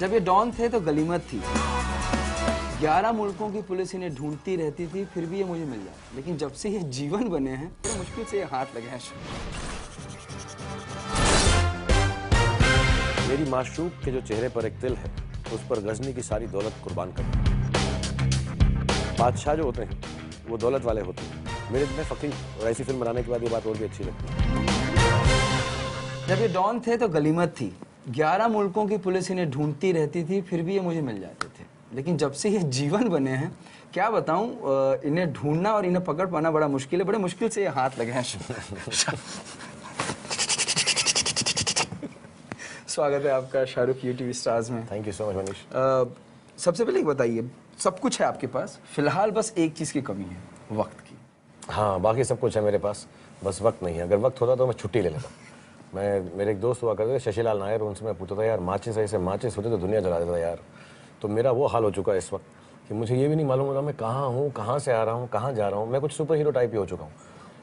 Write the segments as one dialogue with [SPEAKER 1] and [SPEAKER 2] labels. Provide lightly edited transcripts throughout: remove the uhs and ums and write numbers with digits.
[SPEAKER 1] जब ये डॉन थे तो गलीमत थी, 11 मुल्कों की पुलिस इन्हें ढूंढती रहती थी, फिर भी ये मुझे मिल जाए। लेकिन जब से ये जीवन बने हैं तो मुश्किल से ये हाथ लगे हैं।
[SPEAKER 2] मेरी माशूक के जो चेहरे पर एक तिल है, उस पर गजनी की सारी दौलत कुर्बान कर दी। बादशाह जो होते हैं वो दौलत वाले होते हैं, मेरे इतने फकीर। और ऐसी फिल्म बनाने के बाद ये बात और भी अच्छी लगती है।
[SPEAKER 1] जब ये डॉन थे तो गलीमत थी, 11 मुल्कों की पुलिस इन्हें ढूंढती रहती थी, फिर भी ये मुझे मिल जाते थे। लेकिन जब से ये जीवन बने हैं, क्या बताऊं, इन्हें ढूंढना और इन्हें पकड़ पाना बड़ा मुश्किल है। बड़े मुश्किल से ये हाथ लगे हैं। स्वागत है आपका शाहरुख यूटीवी स्टार्स में।
[SPEAKER 2] Thank you so much Manish.
[SPEAKER 1] सबसे पहले एक बताइए, सब कुछ है आपके पास, फिलहाल बस एक चीज़ की कमी है, वक्त की।
[SPEAKER 2] हाँ, बाकी सब कुछ है मेरे पास, बस वक्त नहीं है। अगर वक्त होता तो मैं छुट्टी ले लेता। मेरे एक दोस्त हुआ करते थे शशिलाल नायर, उनसे मैं पूछता था यार माचिस ऐसे माचिस होते तो दुनिया जला देता यार। तो मेरा वो हाल हो चुका है इस वक्त कि मुझे ये भी नहीं मालूम होता मैं कहाँ हूँ, कहाँ से आ रहा हूँ, कहाँ जा रहा हूँ। मैं कुछ सुपर हीरो टाइप ही हो चुका हूँ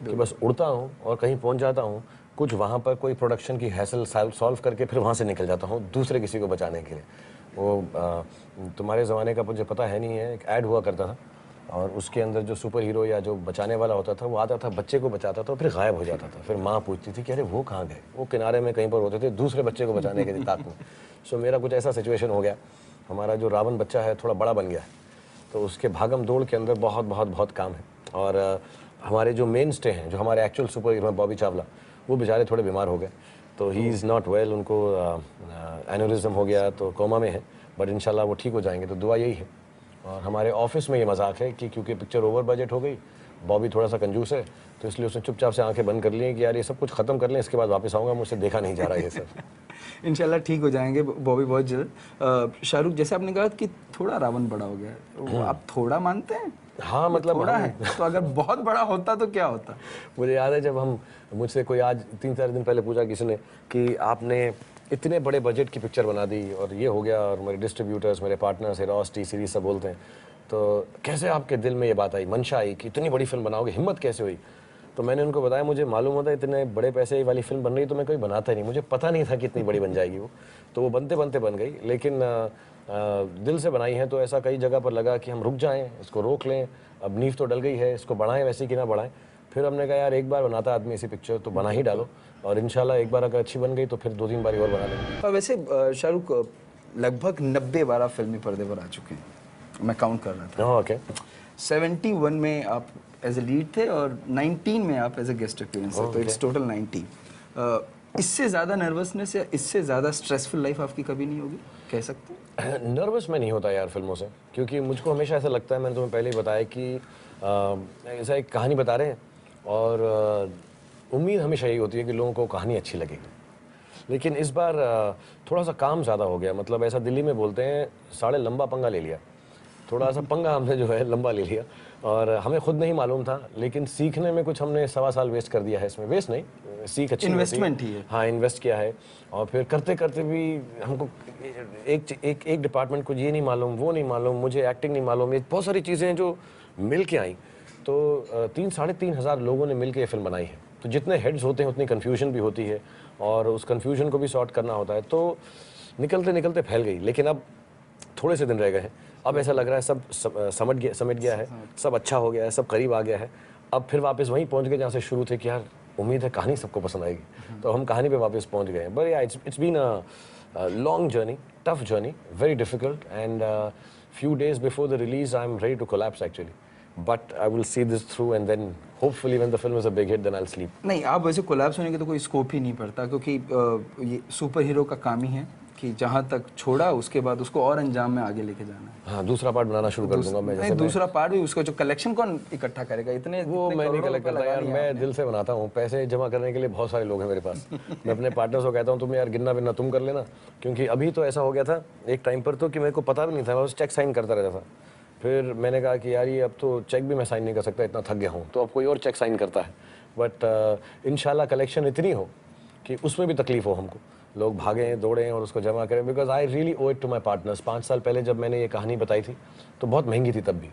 [SPEAKER 2] कि बस उड़ता हूँ और कहीं पहुँच जाता हूँ, कुछ वहाँ पर कोई प्रोडक्शन की हैसल सॉल्व करके फिर वहाँ से निकल जाता हूँ दूसरे किसी को बचाने के लिए। वो तुम्हारे ज़माने का मुझे पता है नहीं है, एक ऐड हुआ करता था और उसके अंदर जो सुपर हीरो या जो बचाने वाला होता था वो आता था, बच्चे को बचाता था, फिर गायब हो जाता था। फिर माँ पूछती थी कि अरे वो कहाँ गए, वो किनारे में कहीं पर होते थे दूसरे बच्चे को बचाने के ताक में। सो मेरा कुछ ऐसा सिचुएशन हो गया। हमारा जो रावण बच्चा है थोड़ा बड़ा बन गया है, तो उसके भागम दौड़ के अंदर बहुत बहुत बहुत काम है। और हमारे जो मेन स्टे हैं, जो हमारे एक्चुअल सुपर हीरो हैं, बॉबी चावला, वो बेचारे थोड़े बीमार हो गए, तो ही इज़ नॉट वेल। उनको एन्यूरिज्म हो गया, तो कोमा में है, बट इंशाल्लाह वो ठीक हो जाएंगे। तो दुआ यही है। और हमारे ऑफिस में ये मजाक है कि क्योंकि पिक्चर ओवर बजट हो गई, बॉबी थोड़ा सा कंजूस है, तो इसलिए उसने चुपचाप से आंखें बंद कर ली कि यार ये सब कुछ खत्म कर लें, इसके बाद वापस आऊँगा, मुझसे देखा नहीं जा रहा है ये सब।
[SPEAKER 1] इंशाल्लाह ठीक हो जाएंगे बॉबी बहुत जल्द। शाहरुख, जैसे आपने कहा कि थोड़ा रावण बड़ा हो गया है, आप थोड़ा मानते हैं?
[SPEAKER 2] हाँ, मतलब
[SPEAKER 1] थोड़ा है तो अगर बहुत बड़ा होता तो क्या होता?
[SPEAKER 2] मुझे याद है जब मुझसे कोई आज 3-4 दिन पहले पूछा किसी ने कि आपने इतने बड़े बजट की पिक्चर बना दी और ये हो गया, और मेरे डिस्ट्रीब्यूटर्स, मेरे पार्टनर्स, रॉस टी सीरीज सब बोलते हैं, तो कैसे आपके दिल में ये बात आई, मंशा आई कि इतनी बड़ी फिल्म बनाओगे, हिम्मत कैसे हुई? तो मैंने उनको बताया मुझे मालूम होता है इतने बड़े पैसे वाली फिल्म बन रही तो मैं कोई बनाता ही नहीं, मुझे पता नहीं था कि इतनी बड़ी बन जाएगी वो। तो वो बनते बनते बन गई, लेकिन दिल से बनाई है, तो ऐसा कई जगह पर लगा कि हम रुक जाएं, इसको रोक लें, अब नींव तो डल गई है, इसको बढ़ाएं वैसे कि ना बढ़ाएं। फिर हमने कहा यार एक बार बनाता आदमी ऐसी पिक्चर तो बना ही डालो, और इंशाल्लाह एक बार अगर अच्छी बन गई तो फिर 2-3 बार और बना लेंगे।
[SPEAKER 1] वैसे शाहरुख लगभग 90 बार आप फिल्मी पर्दे पर आ चुके हैं, मैं काउंट कर रहा था।
[SPEAKER 2] ओके।
[SPEAKER 1] 71 में आप एज ए लीड थे और 19 में आप एज ए गेस्ट अपीयरेंस थे, तो इट्स टोटल 90। इससे ज़्यादा नर्वसनेस या इससे ज़्यादा स्ट्रेसफुल लाइफ आपकी कभी नहीं होगी, कह सकते हैं?
[SPEAKER 2] नर्वस मैं नहीं होता यार फिल्मों से, क्योंकि मुझको हमेशा ऐसा लगता है, मैंने तुम्हें पहले ही बताया कि ऐसा एक कहानी बता रहे हैं और उम्मीद हमेशा यही होती है कि लोगों को कहानी अच्छी लगेगी। लेकिन इस बार थोड़ा सा काम ज़्यादा हो गया, मतलब ऐसा दिल्ली में बोलते हैं साढ़े लंबा पंगा ले लिया। थोड़ा सा पंगा हमने जो है लंबा ले लिया, और हमें खुद नहीं मालूम था, लेकिन सीखने में कुछ हमने 1.25 साल वेस्ट कर दिया है इसमें। वेस्ट नहीं, सीख अच्छी
[SPEAKER 1] इन्वेस्टमेंट ही है।
[SPEAKER 2] हाँ, इन्वेस्ट किया है, और फिर करते करते भी हमको एक डिपार्टमेंट को ये नहीं मालूम, वो नहीं मालूम, मुझे एक्टिंग नहीं मालूम, ये बहुत सारी चीज़ें जो मिल के आई। तो 3-3.5 हज़ार लोगों ने मिल के ये फिल्म बनाई है। तो जितने हेड्स होते हैं उतनी कन्फ्यूजन भी होती है, और उस कन्फ्यूजन को भी सॉर्ट करना होता है, तो निकलते निकलते फैल गई। लेकिन अब थोड़े से दिन रह गए हैं, अब ऐसा लग रहा है सब समेट गया है, सब अच्छा हो गया है, सब करीब आ गया है। अब फिर वापस वहीं पहुंच गए जहाँ से शुरू थे कि यार उम्मीद है कहानी सबको पसंद आएगी, तो हम कहानी पे वापस पहुंच गए हैं। But yeah it's been a long journey, tough journey, very difficult, and few days before the release I'm ready to collapse actually, but I will see this through, and then hopefully when the film is a big hit then I'll sleep.
[SPEAKER 1] नहीं, आप वैसे collapse होने के तो कोई scope ही नहीं पड़ता, क्योंकि ये सुपर हीरो का काम ही है कि जहाँ तक छोड़ा उसके बाद उसको और अंजाम में आगे लेके जाना है।
[SPEAKER 2] हाँ, दूसरा पार्ट बनाना शुरू कर दूंगा मैं।
[SPEAKER 1] नहीं, दूसरा पार्ट भी, उसका जो कलेक्शन कौन इकट्ठा करेगा? इतने
[SPEAKER 2] वो मैं नहीं कलेक्ट करता यार, मैं दिल से बनाता हूँ। पैसे जमा करने के लिए बहुत सारे लोग हैं मेरे पास। मैं अपने पार्टनर्स को कहता हूँ तुम यार गिनना बिनना तुम कर लेना, क्योंकि अभी तो ऐसा हो गया था एक टाइम पर तो कि मेरे को पता भी नहीं था, मैं बस चेक साइन करता रहता था। फिर मैंने कहा कि यार ये अब तो चेक भी मैं साइन नहीं कर सकता, इतना थक गया हूँ, तो अब कोई और चेक साइन करता है। बट इंशाल्लाह कलेक्शन इतनी हो कि उसमें भी तकलीफ हो हमको, लोग भागें दौड़ें और उसको जमा करें, because I really owe it to my partners. 5 साल पहले जब मैंने ये कहानी बताई थी तो बहुत महंगी थी तब भी,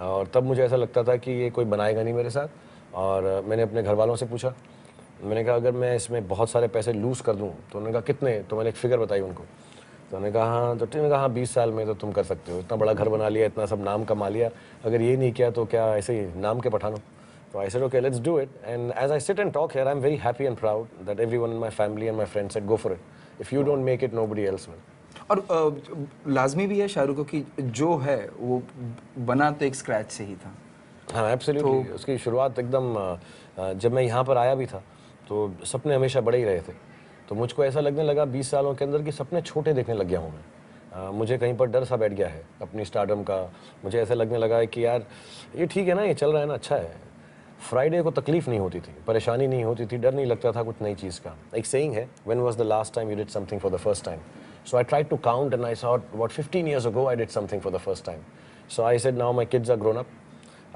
[SPEAKER 2] और तब मुझे ऐसा लगता था कि ये कोई बनाएगा नहीं मेरे साथ। और मैंने अपने घर वालों से पूछा, मैंने कहा अगर मैं इसमें बहुत सारे पैसे लूज़ कर दूं, तो उन्होंने कहा कितने, तो मैंने एक फिगर बताई उनको, तो उन्होंने कहा हाँ, तो उन्होंने कहा हाँ 20 साल में तो तुम कर सकते हो, इतना बड़ा घर बना लिया, इतना सब नाम कमा लिया, अगर ये नहीं किया तो क्या ऐसे ही नाम के पठानो। So I said, okay, let's do it. And as I sit and talk here, I'm very happy and proud that everyone in my family and my friends said, go for it. If you don't make it, nobody else will.
[SPEAKER 1] और लाजमी भी है शाहरुख को कि जो है वो बना तो एक स्क्रैच से ही था।
[SPEAKER 2] हाँ एब्सोल्युटली, उसकी शुरुआत एकदम जब मैं यहाँ पर आया भी था तो सपने हमेशा बड़े ही रहे थे, तो मुझको ऐसा लगने लगा 20 सालों के अंदर कि सपने छोटे देखने लग गया हूँ मैं। मुझे कहीं पर डर सा बैठ गया है अपनी स्टारडम का। मुझे ऐसा लगने लगा है कि यार ये ठीक है ना, ये चल रहा है ना, अच्छा है। फ्राइडे को तकलीफ नहीं होती थी, परेशानी नहीं होती थी, डर नहीं लगता था कुछ नई चीज़ का। एक सेइंग है, when was the last time you did something for the first time? So I tried to count and I saw what 15 years ago I did something for the first time. So I said now my kids are grown up.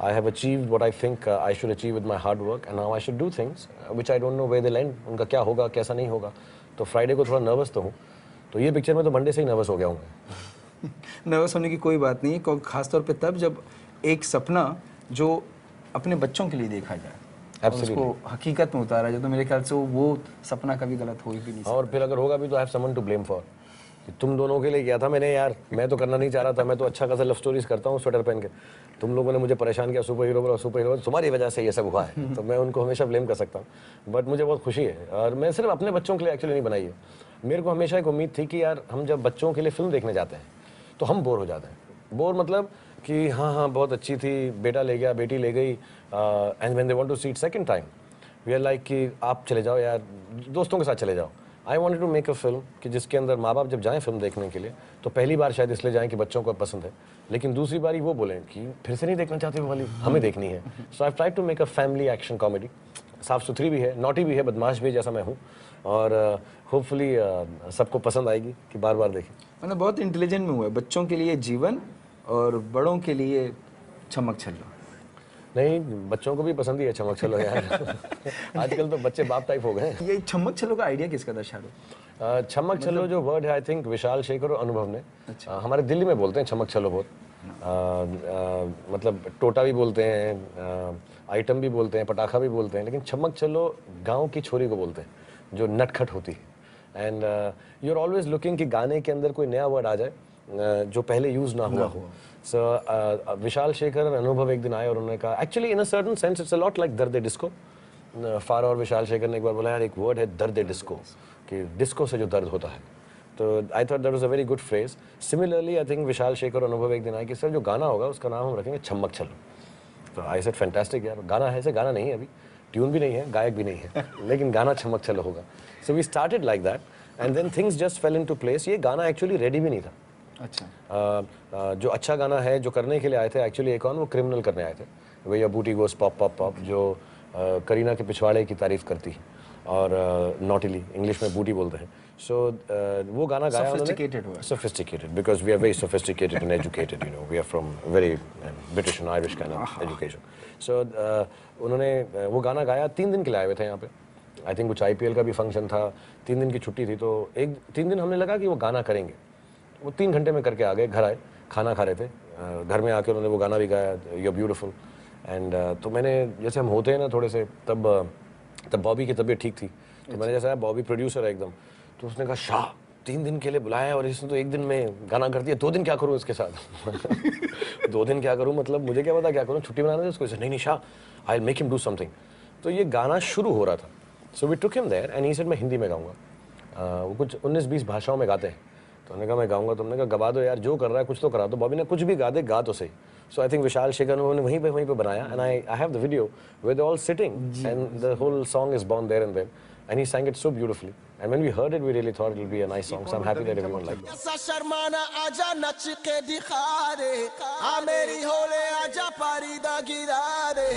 [SPEAKER 2] I have achieved what I think I should achieve with my hard work, and now I should do things which I don't know where they'll end. उनका क्या होगा कैसा नहीं होगा। तो Friday को थोड़ा nervous तो हूँ, तो ये पिक्चर में तो मंडे से ही नर्वस हो गया हूँ मैं।
[SPEAKER 1] नर्वस होने की कोई बात नहीं है, खासतौर पे तब जब एक सपना जो अपने बच्चों के लिए देखा जाए और उसको हकीकत में उतारा जाए, तो मेरे ख्याल से वो सपना कभी गलत हो ही भी नहीं सकता।
[SPEAKER 2] और फिर अगर होगा भी तो I have someone to blame for. तुम दोनों के लिए किया था मैंने यार, मैं तो करना नहीं चाह रहा था, मैं तो अच्छा खासा लव स्टोरीज करता हूँ स्वेटर पहन के, तुम लोगों ने मुझे परेशान किया सुपर हीरो और सुपर हीरो, तुम्हारी वजह से ये सब हुआ है। तो मैं उनको हमेशा ब्लेम कर सकता हूँ, बट मुझे बहुत खुशी है। और मैं सिर्फ अपने बच्चों के लिए एक्चुअली नहीं बनाई है, मेरे को हमेशा एक उम्मीद थी कि यार हम जब बच्चों के लिए फिल्म देखने जाते हैं तो हम बोर हो जाते हैं। बोर मतलब कि हाँ हाँ बहुत अच्छी थी, बेटा ले गया, बेटी ले गई, and when they want to see it second time we are like कि आप चले जाओ यार, दोस्तों के साथ चले जाओ। I wanted to make a film कि जिसके अंदर माँ बाप जब जाएँ फिल्म देखने के लिए तो पहली बार शायद इसलिए जाएँ कि बच्चों को पसंद है, लेकिन दूसरी बारी वो बोलें कि फिर से नहीं देखना चाहते वो वाली, हमें देखनी है। So I try to make a family action comedy, साफ़ सुथरी भी है, नॉटी भी है, बदमाश भी जैसा मैं हूँ, और होपफुली सबको पसंद आएगी कि बार बार देखें।
[SPEAKER 1] मतलब बहुत इंटेलिजेंट में हुआ है, बच्चों के लिए जीवन और बड़ों के लिए चमक छल्लो।
[SPEAKER 2] नहीं, बच्चों को भी पसंद ही है चमक छल्लो यार। आजकल तो बच्चे बाप टाइप हो गए।
[SPEAKER 1] ये चमक छल्लो का आइडिया किसका था शाहरुख?
[SPEAKER 2] चमक छल्लो जो वर्ड है आई थिंक विशाल शेखर और अनुभव ने। हमारे दिल्ली में बोलते हैं चमक छल्लो बहुत, मतलब टोटा भी बोलते हैं, आइटम भी बोलते हैं, पटाखा भी बोलते हैं, लेकिन चमक छल्लो गाँव की छोरी को बोलते हैं जो नटखट होती है। And you are always looking कि गाने के अंदर कोई नया वर्ड आ जाए जो पहले यूज ना हुआ हो। सो विशाल शेखर और अनुभव एक दिन आए और उन्होंने कहा, actually in a certain sense it's a lot like दर्द डिस्को। फार और विशाल शेखर ने एक बार बोला यार एक वर्ड है दर्द डिस्को, कि डिस्को से जो दर्द होता है। तो I thought that was a very good phrase. Similarly I think Vishal Shekhar और अनुभव एक दिन आए कि सर जो गाना होगा उसका नाम हम रखेंगे छम्मक छल्लो। तो आई सेड फैंटास्टिक यार, गाना है, ऐसे गाना नहीं है, अभी ट्यून भी नहीं है, गायक भी नहीं है, लेकिन गाना छम्मक छल्लो होगा। So we started like that and then things just fell into place. ये गाना एक्चुअली रेडी भी नहीं था।
[SPEAKER 1] अच्छा,
[SPEAKER 2] जो अच्छा गाना है जो करने के लिए आए थे एक्चुअली एक और वो क्रिमिनल करने आए थे, वे या बूटी गोस पॉप पॉप पॉप, जो करीना के पिछवाड़े की तारीफ करती है और नॉटिली इंग्लिश में बूटी बोलते हैं। सो वो गाना गाया उन्होंने, sophisticated because we are very sophisticated and educated, you know we are from very British and Irish kind of education. So उन्होंने वो गाना गाया, 3 दिन के लिए आए हुए थे यहाँ पे। आई थिंक कुछ IPL का भी फंक्शन था, 3 दिन की छुट्टी थी, तो 3 दिन हमने लगा कि वो गाना करेंगे। वो 3 घंटे में करके आ गए, घर आए, खाना खा रहे थे, घर में आके उन्होंने वो गाना भी गाया, यू आर ब्यूटीफुल। एंड तो मैंने, जैसे हम होते हैं ना थोड़े से, तब बॉबी की तबीयत ठीक थी, तो मैंने जैसा बॉबी प्रोड्यूसर है एकदम, तो उसने कहा शाह 3 दिन के लिए बुलाया और इसने तो 1 दिन में गाना कर दिया, 2 दिन क्या करूँ इसके साथ? 2 दिन क्या करूँ मतलब मुझे क्या पता क्या करूँ, छुट्टी बनाने दे उसको। नहीं Shah, I will make him do something. तो ये गाना शुरू हो रहा था, so we took him there and he said मैं हिंदी में गाऊंगा। वो कुछ 19-20 भाषाओं में गाते हैं, तो उन्होंने कहा मैं गाऊंगा। तो हमने कहा गवा दो यार, जो कर रहा है कुछ तो करा दो। बॉबी ने कुछ भी गा दे, गा तो सही। सो आई थिंक विशाल शेखर ने वहीं पे बनाया, and I have the video where they all sitting and the whole song is born there and then, and he sang it so beautifully, and when we heard it we really thought it would be a nice song, so I'm happy that everyone liked it.
[SPEAKER 3] ऐसा शर्माना आजा नच के दिखा दे, आ मेरी होले आजा पारीदा गिरा दे,